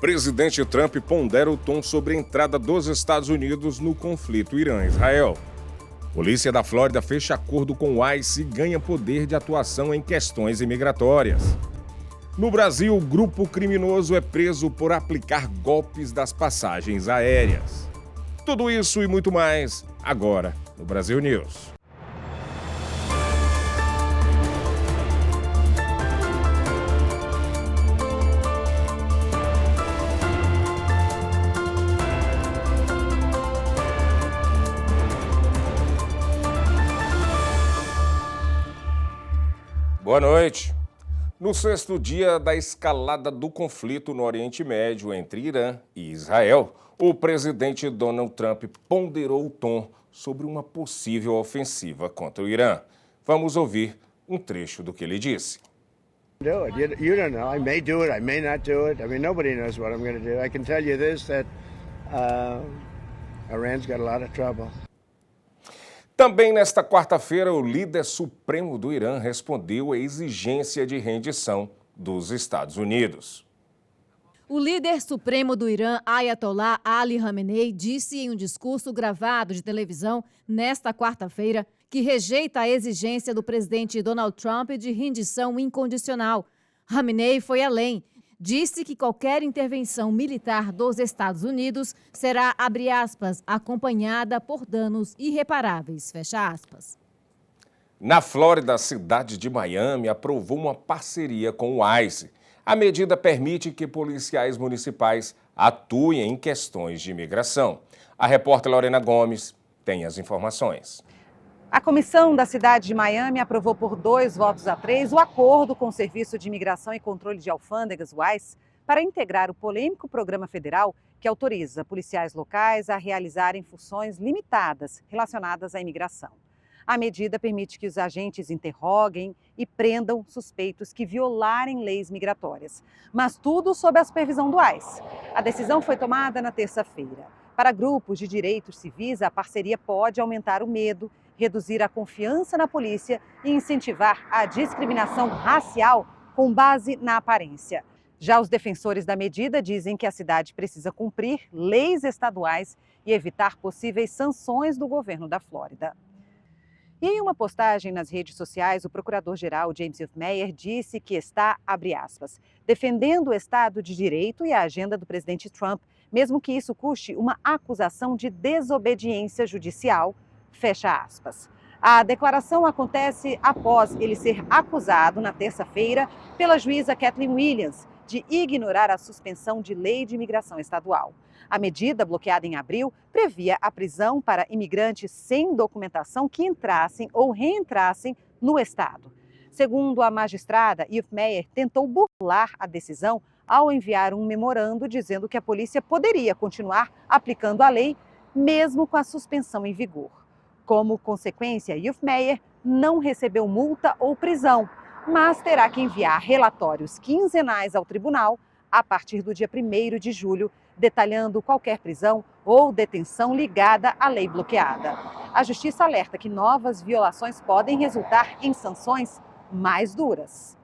Presidente Trump pondera o tom sobre a entrada dos Estados Unidos no conflito Irã-Israel. Polícia da Flórida fecha acordo com o ICE e ganha poder de atuação em questões imigratórias. No Brasil, o grupo criminoso é preso por aplicar golpes das passagens aéreas. Tudo isso e muito mais, agora no Brasil News. Boa noite. No sexto dia da escalada do conflito no Oriente Médio entre Irã e Israel, o presidente Donald Trump ponderou o tom sobre uma possível ofensiva contra o Irã. Vamos ouvir um trecho do que ele disse. Do it. You don't know. I may do it. I may not do it. I mean, nobody knows what I'm going to do. I can tell you this, that Iran's got a lot of trouble. Também nesta quarta-feira, o líder supremo do Irã respondeu à exigência de rendição dos Estados Unidos. O líder supremo do Irã, Ayatollah Ali Khamenei, disse em um discurso gravado de televisão nesta quarta-feira que rejeita a exigência do presidente Donald Trump de rendição incondicional. Khamenei foi além. Disse que qualquer intervenção militar dos Estados Unidos será, abre aspas, acompanhada por danos irreparáveis, fecha aspas. Na Flórida, a cidade de Miami aprovou uma parceria com o ICE. A medida permite que policiais municipais atuem em questões de imigração. A repórter Lorena Gomes tem as informações. A comissão da cidade de Miami aprovou por 2 votos a 3 o acordo com o Serviço de Imigração e Controle de Alfândegas, o ICE, para integrar o polêmico programa federal que autoriza policiais locais a realizarem funções limitadas relacionadas à imigração. A medida permite que os agentes interroguem e prendam suspeitos que violarem leis migratórias, mas tudo sob a supervisão do ICE. A decisão foi tomada na terça-feira. Para grupos de direitos civis, a parceria pode aumentar o medo, reduzir a confiança na polícia e incentivar a discriminação racial com base na aparência. Já os defensores da medida dizem que a cidade precisa cumprir leis estaduais e evitar possíveis sanções do governo da Flórida. E em uma postagem nas redes sociais, o procurador-geral James Meyer disse que está, abre aspas, defendendo o Estado de Direito e a agenda do presidente Trump, mesmo que isso custe uma acusação de desobediência judicial, fecha aspas. A declaração acontece após ele ser acusado na terça-feira pela juíza Kathleen Williams de ignorar a suspensão de lei de imigração estadual. A medida, bloqueada em abril, previa a prisão para imigrantes sem documentação que entrassem ou reentrassem no estado. Segundo a magistrada, Eve Meyer tentou burlar a decisão ao enviar um memorando dizendo que a polícia poderia continuar aplicando a lei mesmo com a suspensão em vigor. Como consequência, Eve Meyer não recebeu multa ou prisão, mas terá que enviar relatórios quinzenais ao tribunal a partir do dia 1º de julho, detalhando qualquer prisão ou detenção ligada à lei bloqueada. A justiça alerta que novas violações podem resultar em sanções mais duras.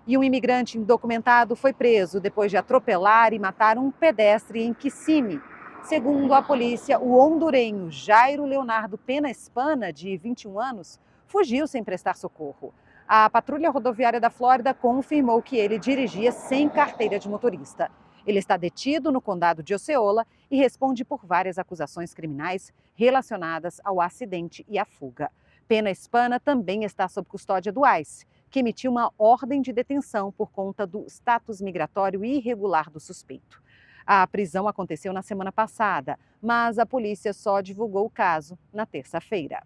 E um imigrante indocumentado foi preso depois de atropelar e matar um pedestre em Kissimmee. Segundo a polícia, o hondurenho Jairo Leonardo Pena Espana, de 21 anos, fugiu sem prestar socorro. A patrulha rodoviária da Flórida confirmou que ele dirigia sem carteira de motorista. Ele está detido no condado de Osceola e responde por várias acusações criminais relacionadas ao acidente e à fuga. Pena Espana também está sob custódia do ICE, que emitiu uma ordem de detenção por conta do status migratório irregular do suspeito. A prisão aconteceu na semana passada, mas a polícia só divulgou o caso na terça-feira.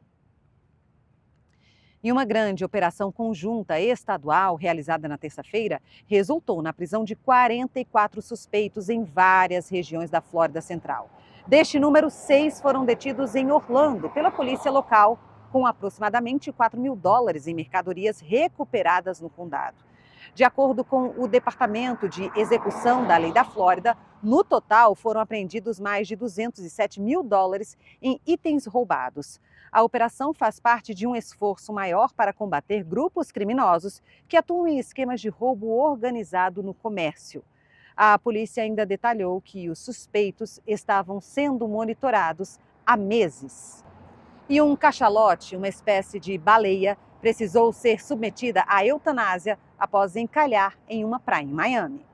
E uma grande operação conjunta estadual realizada na terça-feira resultou na prisão de 44 suspeitos em várias regiões da Flórida Central. Deste número, 6 foram detidos em Orlando pela polícia local, com aproximadamente $4 mil em mercadorias recuperadas no condado. De acordo com o Departamento de Execução da Lei da Flórida, no total foram apreendidos mais de $207 mil em itens roubados. A operação faz parte de um esforço maior para combater grupos criminosos que atuam em esquemas de roubo organizado no comércio. A polícia ainda detalhou que os suspeitos estavam sendo monitorados há meses. E um cachalote, uma espécie de baleia, precisou ser submetida à eutanásia após encalhar em uma praia em Miami.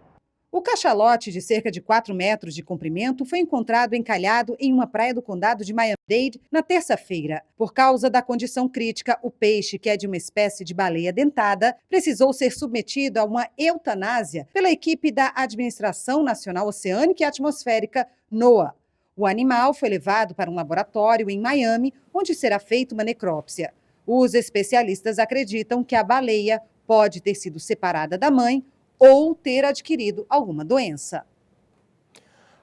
O cachalote, de cerca de 4 metros de comprimento, foi encontrado encalhado em uma praia do condado de Miami-Dade na terça-feira. Por causa da condição crítica, o peixe, que é de uma espécie de baleia dentada, precisou ser submetido a uma eutanásia pela equipe da Administração Nacional Oceânica e Atmosférica, NOAA. O animal foi levado para um laboratório em Miami, onde será feita uma necrópsia. Os especialistas acreditam que a baleia pode ter sido separada da mãe ou ter adquirido alguma doença.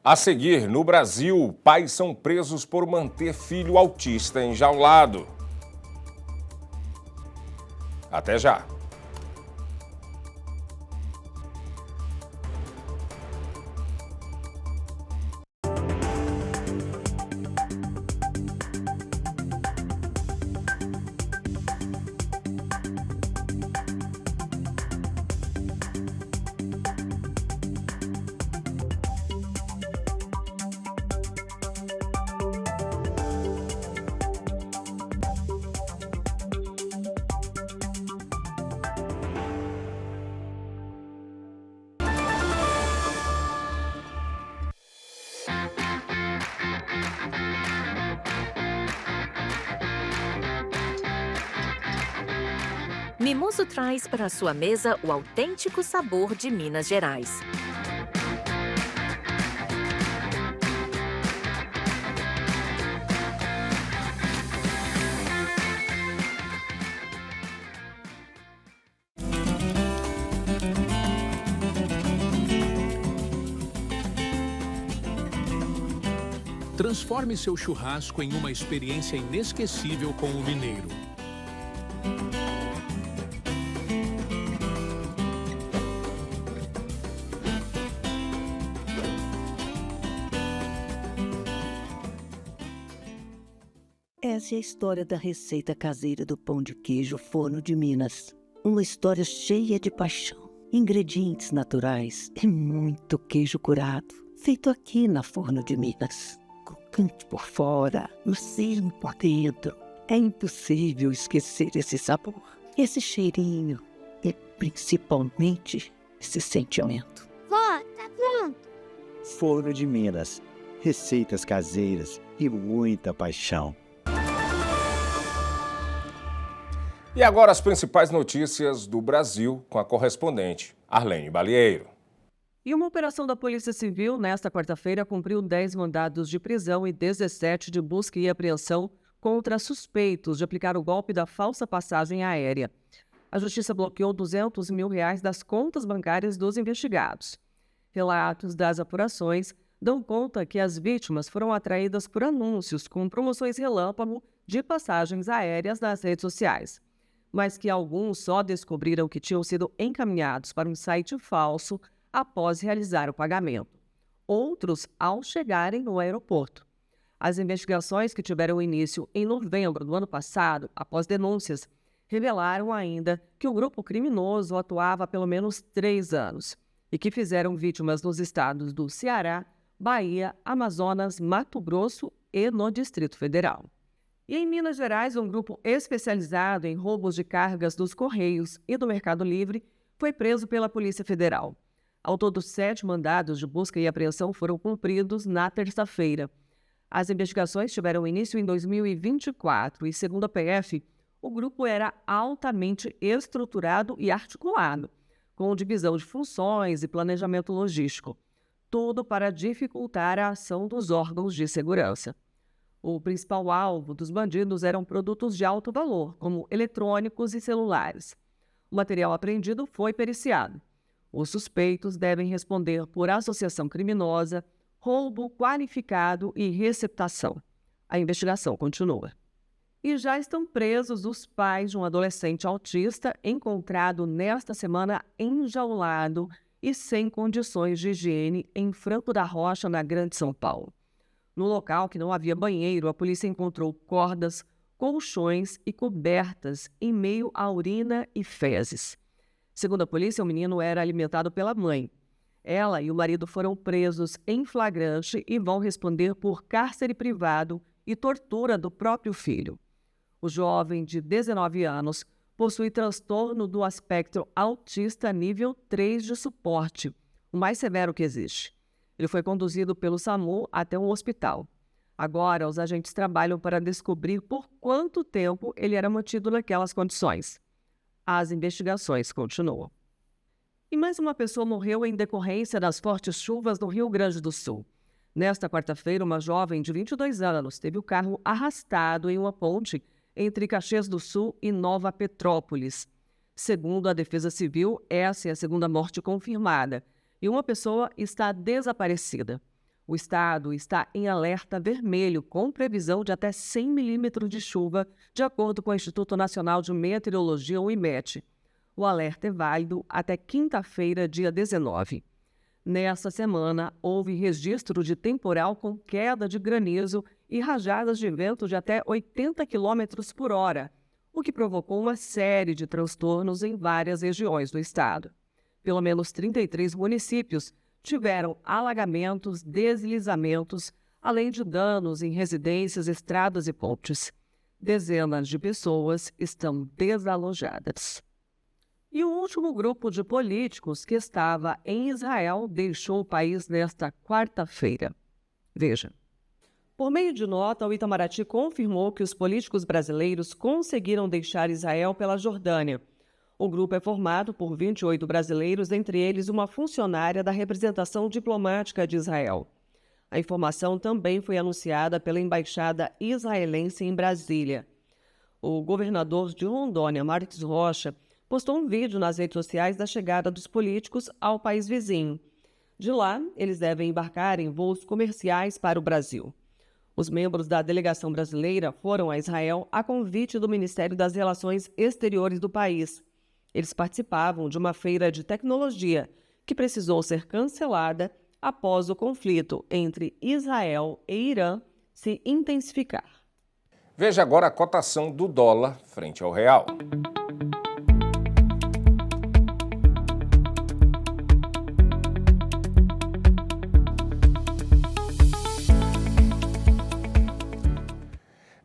A seguir, no Brasil, pais são presos por manter filho autista enjaulado. Até já. Mimoso traz para a sua mesa o autêntico sabor de Minas Gerais. Transforme seu churrasco em uma experiência inesquecível com o mineiro. Essa é a história da receita caseira do pão de queijo Forno de Minas. Uma história cheia de paixão, ingredientes naturais e muito queijo curado, feito aqui na Forno de Minas. Crocante por fora, macio por dentro. É impossível esquecer esse sabor, esse cheirinho e principalmente esse sentimento. Vó, tá pronto. Forno de Minas, receitas caseiras e muita paixão. E agora as principais notícias do Brasil com a correspondente Arlene Balieiro. E uma operação da Polícia Civil, nesta quarta-feira, cumpriu 10 mandados de prisão e 17 de busca e apreensão contra suspeitos de aplicar o golpe da falsa passagem aérea. A Justiça bloqueou R$200 mil das contas bancárias dos investigados. Relatos das apurações dão conta que as vítimas foram atraídas por anúncios com promoções relâmpago de passagens aéreas nas redes sociais, mas que alguns só descobriram que tinham sido encaminhados para um site falso após realizar o pagamento. Outros ao chegarem no aeroporto. As investigações que tiveram início em novembro do ano passado, após denúncias, revelaram ainda que o grupo criminoso atuava há pelo menos 3 anos e que fizeram vítimas nos estados do Ceará, Bahia, Amazonas, Mato Grosso e no Distrito Federal. E em Minas Gerais, um grupo especializado em roubos de cargas dos Correios e do Mercado Livre foi preso pela Polícia Federal. Ao todo, 7 mandados de busca e apreensão foram cumpridos na terça-feira. As investigações tiveram início em 2024 e, segundo a PF, o grupo era altamente estruturado e articulado, com divisão de funções e planejamento logístico, tudo para dificultar a ação dos órgãos de segurança. O principal alvo dos bandidos eram produtos de alto valor, como eletrônicos e celulares. O material apreendido foi periciado. Os suspeitos devem responder por associação criminosa, roubo qualificado e receptação. A investigação continua. E já estão presos os pais de um adolescente autista encontrado nesta semana enjaulado e sem condições de higiene em Franco da Rocha, na Grande São Paulo. No local, que não havia banheiro, a polícia encontrou cordas, colchões e cobertas em meio à urina e fezes. Segundo a polícia, o menino era alimentado pela mãe. Ela e o marido foram presos em flagrante e vão responder por cárcere privado e tortura do próprio filho. O jovem, de 19 anos, possui transtorno do espectro autista nível 3 de suporte, o mais severo que existe. Ele foi conduzido pelo SAMU até um hospital. Agora, os agentes trabalham para descobrir por quanto tempo ele era mantido naquelas condições. As investigações continuam. E mais uma pessoa morreu em decorrência das fortes chuvas no Rio Grande do Sul. Nesta quarta-feira, uma jovem de 22 anos teve o carro arrastado em uma ponte entre Caxias do Sul e Nova Petrópolis. Segundo a Defesa Civil, essa é a segunda morte confirmada e uma pessoa está desaparecida. O estado está em alerta vermelho, com previsão de até 100 milímetros de chuva, de acordo com o Instituto Nacional de Meteorologia, o IMET. O alerta é válido até quinta-feira, dia 19. Nesta semana, houve registro de temporal com queda de granizo e rajadas de vento de até 80 km por hora, o que provocou uma série de transtornos em várias regiões do estado. Pelo menos 33 municípios tiveram alagamentos, deslizamentos, além de danos em residências, estradas e pontes. Dezenas de pessoas estão desalojadas. E o último grupo de políticos que estava em Israel deixou o país nesta quarta-feira. Veja. Por meio de nota, o Itamaraty confirmou que os políticos brasileiros conseguiram deixar Israel pela Jordânia. O grupo é formado por 28 brasileiros, entre eles uma funcionária da representação diplomática de Israel. A informação também foi anunciada pela embaixada israelense em Brasília. O governador de Rondônia, Marcos Rocha, postou um vídeo nas redes sociais da chegada dos políticos ao país vizinho. De lá, eles devem embarcar em voos comerciais para o Brasil. Os membros da delegação brasileira foram a Israel a convite do Ministério das Relações Exteriores do país. Eles participavam de uma feira de tecnologia que precisou ser cancelada após o conflito entre Israel e Irã se intensificar. Veja agora a cotação do dólar frente ao real.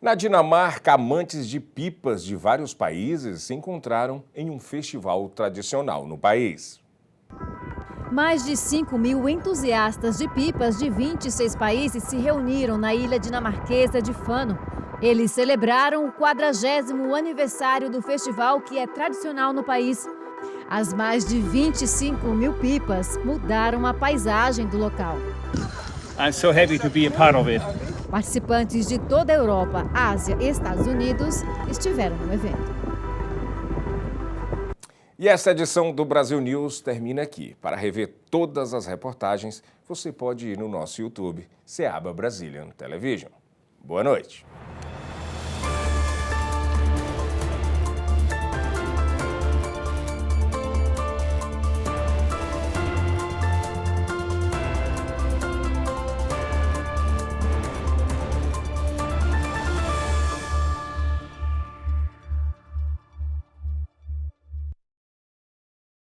Na Dinamarca, amantes de pipas de vários países se encontraram em um festival tradicional no país. Mais de 5.000 entusiastas de pipas de 26 países se reuniram na ilha dinamarquesa de Fano. Eles celebraram o 40º aniversário do festival, que é tradicional no país. As mais de 25.000 pipas mudaram a paisagem do local. I'm so happy to be a part of it. Participantes de toda a Europa, Ásia e Estados Unidos estiveram no evento. E essa edição do Brasil News termina aqui. Para rever todas as reportagens, você pode ir no nosso YouTube, Seaba Brazilian Television. Boa noite.